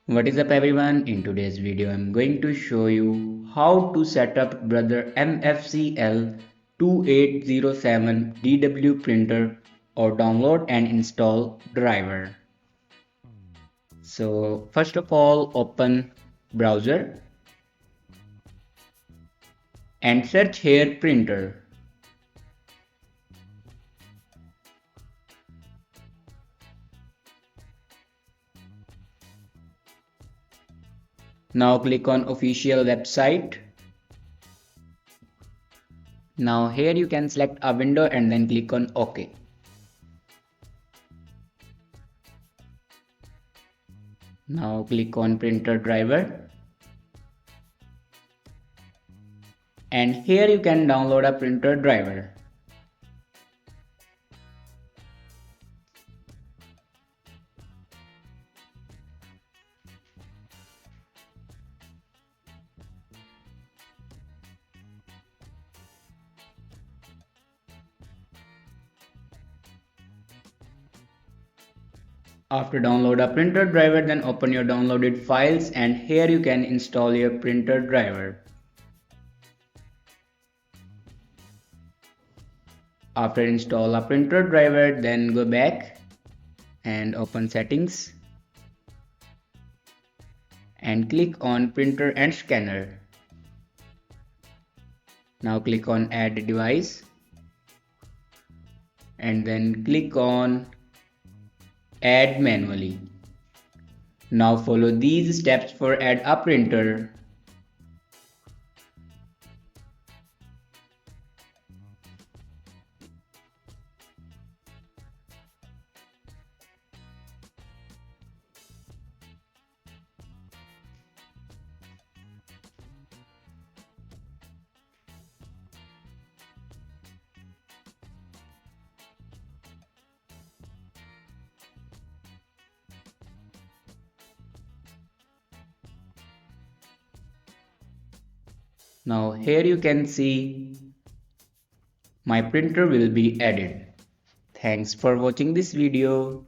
What is up everyone? In today's video I'm going to show you how to set up brother MFC L2807DW printer or download and install driver. So first of all open browser and search here printer. Now click on official website. Now here you can select a window and then click on OK. Now click on printer driver. And here you can download a printer driver. After download a printer driver, then open your downloaded files and here you can install your printer driver. After install a printer driver, then go back and open settings and click on printer and scanner. Now click on add device and then click on add manually. Now follow these steps for add a printer. Now here you can see my printer will be added. Thanks for watching this video.